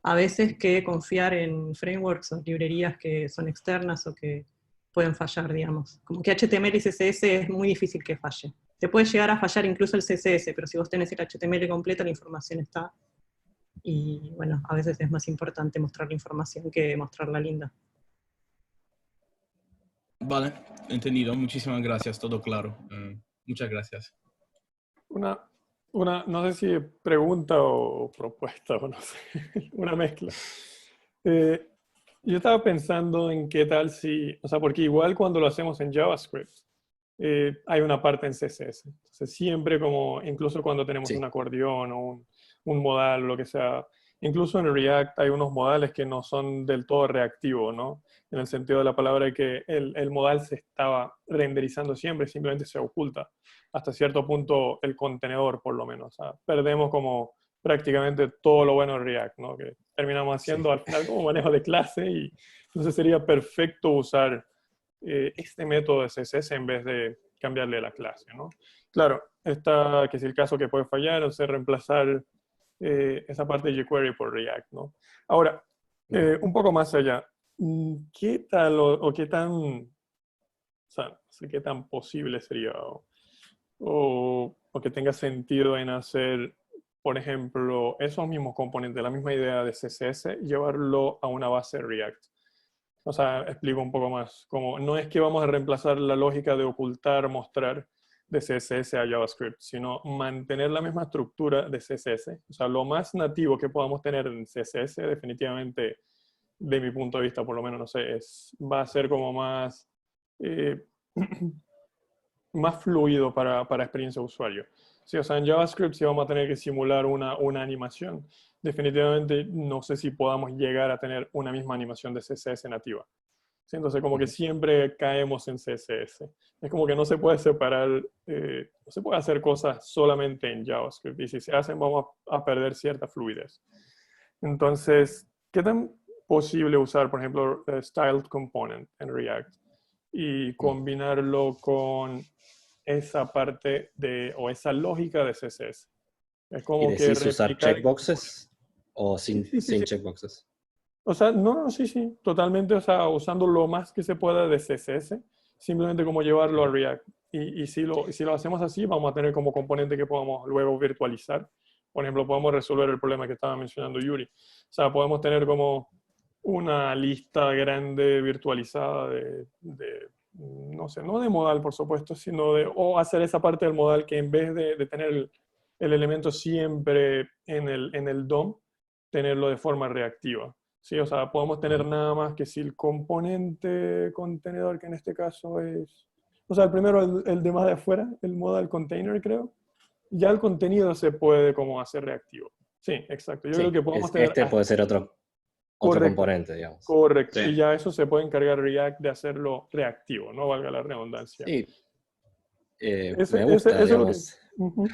a veces que confiar en frameworks o librerías que son externas o que pueden fallar, digamos. Como que HTML y CSS es muy difícil que falle. Te puede llegar a fallar incluso el CSS, pero si vos tenés el HTML completo, la información está. Y bueno, a veces es más importante mostrar la información que mostrarla linda. Vale, entendido. Muchísimas gracias, todo claro. Muchas gracias. No sé si pregunta o propuesta, o no sé, una mezcla. Yo estaba pensando en qué tal si, o sea, porque igual cuando lo hacemos en JavaScript, hay una parte en CSS. Entonces siempre como, incluso cuando tenemos Sí. un acordeón o un modal o lo que sea, incluso en React hay unos modales que no son del todo reactivos, ¿no? En el sentido de la palabra que el modal se estaba renderizando siempre, simplemente se oculta hasta cierto punto el contenedor, por lo menos. O sea, perdemos como prácticamente todo lo bueno de React, ¿no? Que terminamos haciendo al final como manejo de clase, y entonces sería perfecto usar este método de CSS en vez de cambiarle la clase, ¿no? Claro, está que es el caso que puede fallar, o sea, reemplazar esa parte de jQuery por React, ¿no? Ahora, un poco más allá, ¿qué tal o qué tan, o sea, no sé qué tan posible sería o que tenga sentido en hacer, por ejemplo, esos mismos componentes, la misma idea de CSS, llevarlo a una base React? O sea, explico un poco más. Como no es que vamos a reemplazar la lógica de ocultar, mostrar de CSS a JavaScript, sino mantener la misma estructura de CSS. O sea, lo más nativo que podamos tener en CSS, definitivamente, de mi punto de vista, por lo menos, no sé, va a ser como más, más fluido para experiencia de usuario. Sí, o sea, en JavaScript sí vamos a tener que simular una animación. Definitivamente no sé si podamos llegar a tener una misma animación de CSS nativa. ¿Sí? Entonces como que siempre caemos en CSS. Es como que no se puede separar, no se puede hacer cosas solamente en JavaScript. Y si se hacen vamos a perder cierta fluidez. Entonces, ¿qué tan posible usar, por ejemplo, Styled Component en React y combinarlo con esa parte o esa lógica de CSS? Es como ¿Y que decís usar replicar... checkboxes o sin Sí. checkboxes? O sea, no, sí, totalmente, o sea, usando lo más que se pueda de CSS, simplemente como llevarlo a React. Y si lo hacemos así, vamos a tener como componente que podamos luego virtualizar. Por ejemplo, podemos resolver el problema que estaba mencionando Yuri. O sea, podemos tener como una lista grande virtualizada no sé, no de modal, por supuesto, sino o hacer esa parte del modal que en vez de tener el elemento siempre en el DOM, tenerlo de forma reactiva. ¿Sí? O sea, podemos tener nada más que si el componente contenedor, que en este caso es, o sea, el primero, el de más de afuera, el modal container, creo, ya el contenido se puede como hacer reactivo. Sí, exacto. Yo creo que podemos tener... Este puede ser otro componente, digamos. Correcto. Sí. Y ya eso se puede encargar React de hacerlo reactivo, no valga la redundancia. Sí. Ese- Me gusta, ese es lo que- digamos. Ujú.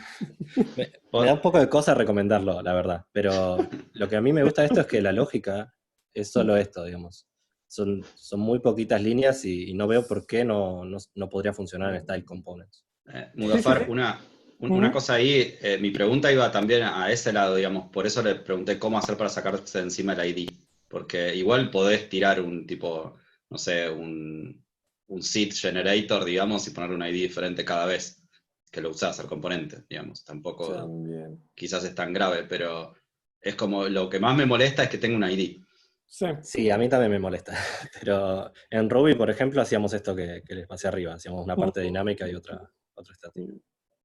Me da un poco de cosa recomendarlo, la verdad. Pero lo que a mí me gusta de esto es que la lógica es solo esto, digamos. Son muy poquitas líneas y no veo por qué no podría funcionar en Style Components. Mudafar, Sí, sí, sí. una Ujú. cosa ahí, mi pregunta iba también a ese lado, digamos, por eso le pregunté cómo hacer para sacarse de encima el ID, porque igual podés tirar un tipo, no sé, un seed generator, digamos, y ponerle un ID diferente cada vez que lo usás al componente, digamos, tampoco También. quizás es tan grave, pero es como, lo que más me molesta es que tenga un ID. Sí. Sí, a mí también me molesta. Pero en Ruby, por ejemplo, hacíamos esto que les pasé arriba. Hacíamos una parte dinámica y otra estática.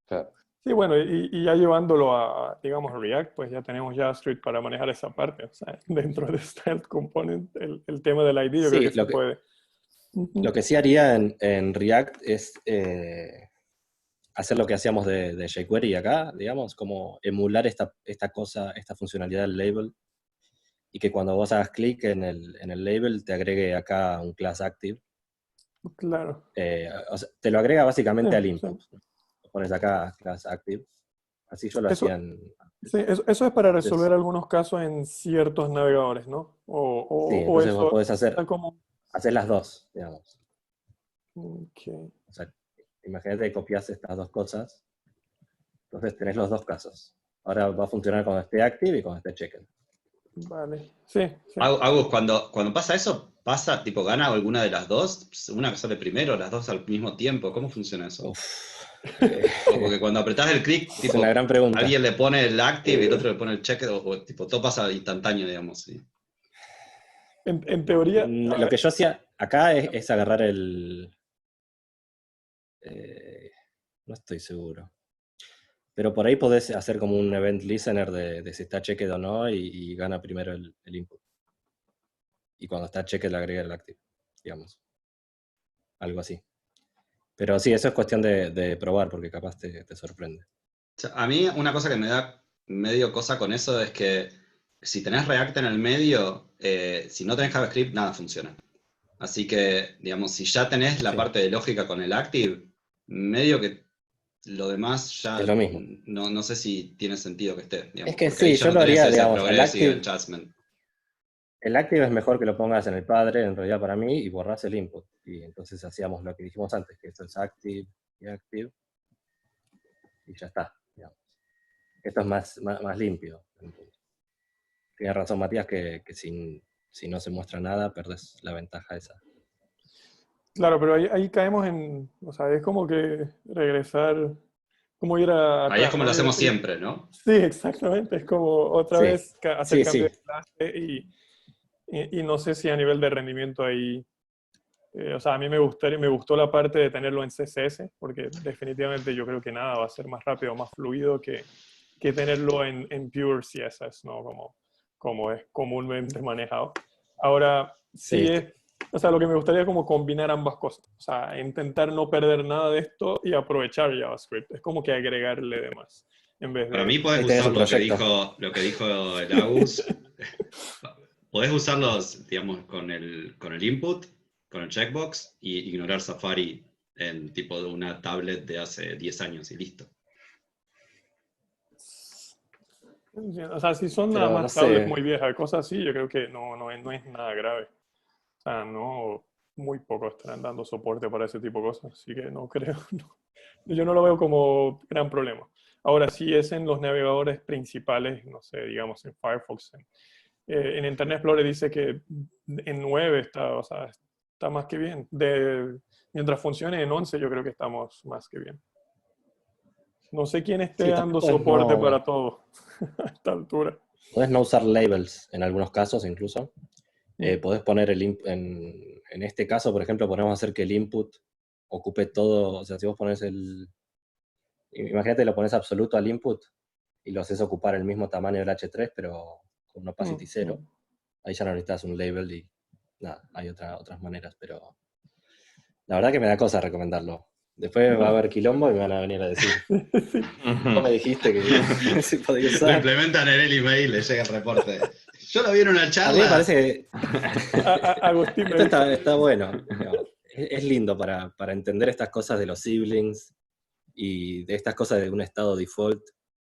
Claro. Sí, bueno, y ya llevándolo a, digamos, React, pues ya tenemos JavaScript para manejar esa parte. O sea, dentro de Style Component, el tema del ID yo creo que Sí, se puede. Ujú. lo que sí haría en React es hacer lo que hacíamos de jQuery acá, digamos, como emular esta cosa, esta funcionalidad del label, y que cuando vos hagas clic en el label te agregue acá un class active. Claro. O sea, te lo agrega básicamente Sí, al sí. input. Lo pones acá class active. Así yo lo Eso, hacía en... sí, eso es para Entonces, resolver algunos casos en ciertos navegadores, ¿no? O sí, entonces vos eso podés está como... hacer las dos, digamos. Ok. O sea, imagínate que copias estas dos cosas, entonces tenés los dos casos. Ahora va a funcionar cuando esté active y cuando esté checked. Vale. Sí, sí. Agus, cuando pasa eso, pasa, tipo, gana alguna de las dos, una que sale primero, las dos al mismo tiempo, ¿cómo funciona eso? O porque cuando apretás el clic, Es tipo, una gran pregunta. alguien le pone el active y el otro le pone el check, o tipo, todo pasa instantáneo, digamos. ¿Sí? En teoría, a Lo ver, que yo hacía acá es agarrar el... no estoy seguro. Pero por ahí podés hacer como un event listener de si está checked o no y gana primero el input. Y cuando está checked le agrega el active, digamos. Algo así. Pero sí, eso es cuestión de probar porque capaz te sorprende. O sea, a mí una cosa que me da medio cosa con eso es que si tenés React en el medio, si no tenés JavaScript, nada funciona. Así que, digamos, si ya tenés la Sí. parte de lógica con el active, medio que lo demás ya Es lo mismo. no sé si tiene sentido que esté. Digamos, Es que porque ahí sí, ya yo no lo tenés haría, ese digamos, progressive adjustment. el active es mejor que lo pongas en el padre, en realidad para mí, y borras el input. Y entonces hacíamos lo que dijimos antes, que esto es active y active, y ya está, digamos. Esto es más limpio. Tienes razón, Matías, que si no se muestra nada, perdés la ventaja esa. claro, pero ahí caemos en, o sea, es como que regresar, como ir Ahí es atrás, como ¿no? lo Y hacemos decir, siempre, ¿no? sí, exactamente, es como otra Sí, vez hacer sí, cambio sí. de clase y no sé si a nivel de rendimiento ahí, o sea, a mí me gustó la parte de tenerlo en CSS, porque definitivamente yo creo que nada va a ser más rápido, más fluido que tenerlo en pure CSS, ¿no? Como es comúnmente manejado. Ahora, sí Sí. es, o sea, lo que me gustaría es como combinar ambas cosas, o sea, intentar no perder nada de esto y aprovechar JavaScript, es como que agregarle de más, en vez Para de... mí podés Ahí tenés usar un proyecto. lo que dijo el Agus. Podés usarlos, digamos, con el input, con el checkbox, y ignorar Safari en tipo de una tablet de hace 10 años y listo. O sea, si son nada Pero no más tablets sé. muy viejas, cosas así, yo creo que no es nada grave. O sea, no, muy pocos estarán dando soporte para ese tipo de cosas, así que no creo, yo no lo veo como gran problema. Ahora, si es en los navegadores principales, no sé, digamos en Firefox, en Internet Explorer dice que en 9 está, o sea, está más que bien. Mientras funcione en 11, yo creo que estamos más que bien. No sé quién esté Sí, dando también podés soporte para todo a esta altura. podés no usar labels en algunos casos incluso. Podés poner en este caso, por ejemplo, podemos hacer que el input ocupe todo. O sea, si vos pones imagínate, lo pones absoluto al input, y lo haces ocupar el mismo tamaño del H3, pero con un opacity cero. Ahí ya no necesitas un label y nada, hay otras maneras, pero la verdad que me da cosa recomendarlo. Después va a haber quilombo y me van a venir a decir, vos me dijiste que se podía Lo usar. implementan en el email, le llega el reporte. Yo lo vi en una A mí me charla. parece que Agustín me esto dice, está bueno. Digamos. Es lindo para entender estas cosas de los siblings y de estas cosas de un estado default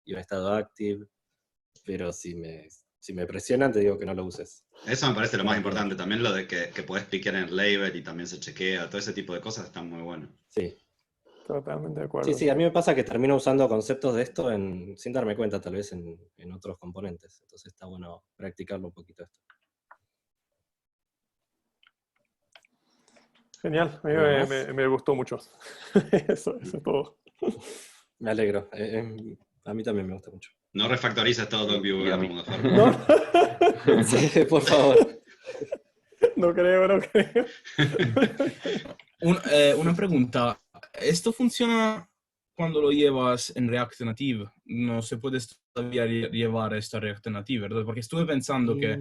y un estado active, pero si me presionan te digo que no lo uses. Eso me parece lo más importante. También lo de que podés piquear en el label y también se chequea. Todo ese tipo de cosas están muy buenos. Sí. totalmente de acuerdo. Sí, a mí me pasa que termino usando conceptos de esto sin darme cuenta, tal vez en otros componentes. Entonces está bueno practicarlo un poquito esto. Genial, a mí ¿Algo más? me gustó mucho. Eso es todo. Me alegro. A mí también me gusta mucho. No refactorices todo TalkViewer, Y a mí. mejor. No, Sí, por favor. no creo. Una pregunta. ¿Esto funciona cuando lo llevas en React Native? No se puede todavía llevar esto a React Native, ¿verdad? Porque estuve pensando que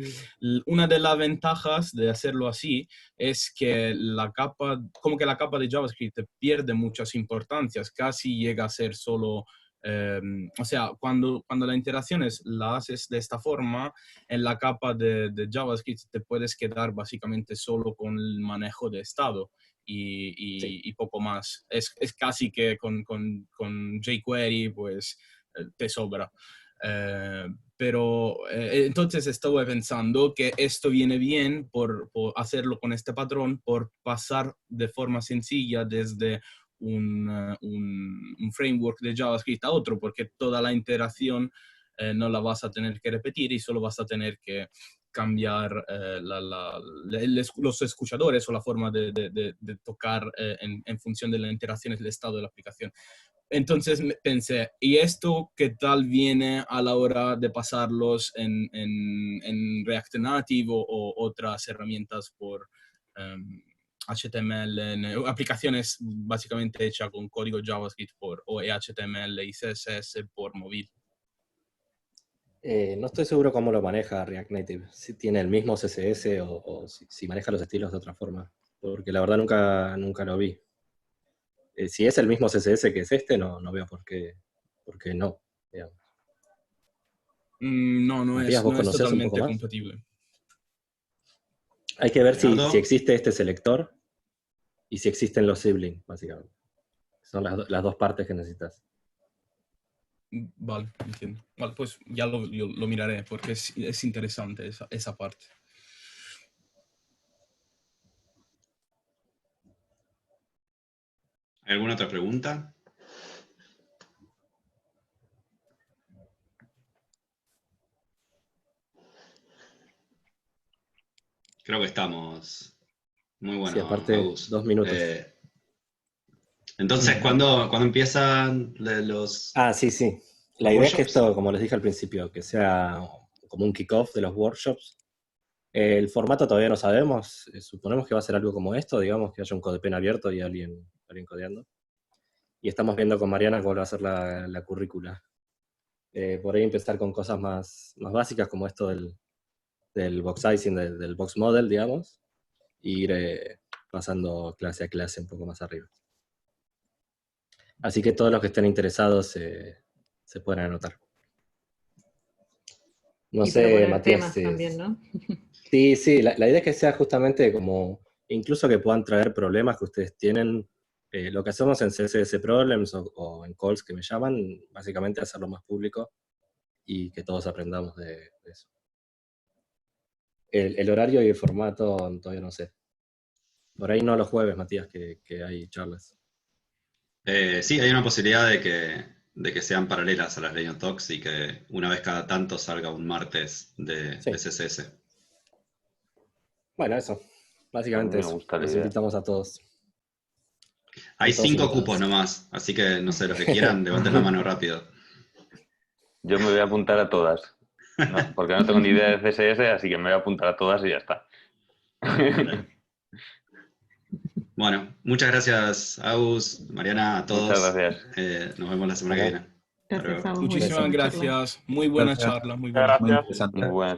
una de las ventajas de hacerlo así es que la capa de JavaScript pierde muchas importancias, casi llega a ser solo... o sea, cuando la interacción la haces de esta forma, en la capa de JavaScript te puedes quedar básicamente solo con el manejo de estado y poco más. Es casi que con jQuery pues te sobra. Pero entonces estuve pensando que esto viene bien por hacerlo con este patrón, por pasar de forma sencilla desde un framework de JavaScript a otro, porque toda la interacción no la vas a tener que repetir y solo vas a tener que cambiar los escuchadores o la forma de tocar en función de las interacciones del estado de la aplicación. Entonces pensé, ¿y esto qué tal viene a la hora de pasarlos en React Native o otras herramientas por HTML, en aplicaciones básicamente hechas con código JavaScript o HTML y CSS por móvil? No estoy seguro cómo lo maneja React Native, si tiene el mismo CSS o si maneja los estilos de otra forma, porque la verdad nunca lo vi. Si es el mismo CSS que es este, no veo por qué no, digamos. No Matías, ¿vos es conocés un totalmente poco más? compatible. Hay que ver si Leonardo. existe este selector y si existen los siblings, básicamente. Son las dos partes que necesitas. Vale, entiendo. Vale, pues ya lo miraré porque es interesante esa parte. ¿Hay alguna otra pregunta? Creo que estamos muy bueno, Sí, aparte, Agus. 2 minutos. Entonces, ¿cuándo empiezan los Sí. La idea es que workshops? esto, como les dije al principio, que sea como un kickoff de los workshops. El formato todavía no sabemos. Suponemos que va a ser algo como esto, digamos, que haya un codepen abierto y alguien codeando. Y estamos viendo con Mariana cuál va a ser la currícula. Por ahí empezar con cosas más básicas como esto del box sizing, del box model, digamos, e ir pasando clase a clase un poco más arriba. Así que todos los que estén interesados se pueden anotar. No y sé, proponer Matías. temas también, ¿no? Sí, la idea es que sea justamente como, incluso que puedan traer problemas que ustedes tienen. Lo que hacemos en CSS Problems o en calls que me llaman, básicamente hacerlo más público y que todos aprendamos de eso. El horario y el formato todavía no sé. Por ahí no los jueves, Matías, que hay charlas. Sí, hay una posibilidad de que sean paralelas a las Legion Talks y que una vez cada tanto salga un martes de CSS. Bueno, eso. Básicamente A mí me eso. gusta la Los idea. invitamos a todos. Hay Están todos 5 invitados. cupos nomás, así que no sé, los que quieran, levanten la mano rápido. Yo me voy a apuntar a todas. No, porque no tengo ni idea de CSS, así que me voy a apuntar a todas y ya está. Bueno, muchas gracias, Agus, Mariana, a todos. Muchas gracias. Nos vemos la semana que viene. Gracias a vos. Muchísimas buenísima charla. gracias. Muy buena Gracias. charla, muy buena. Gracias. Muy interesante. Muy buena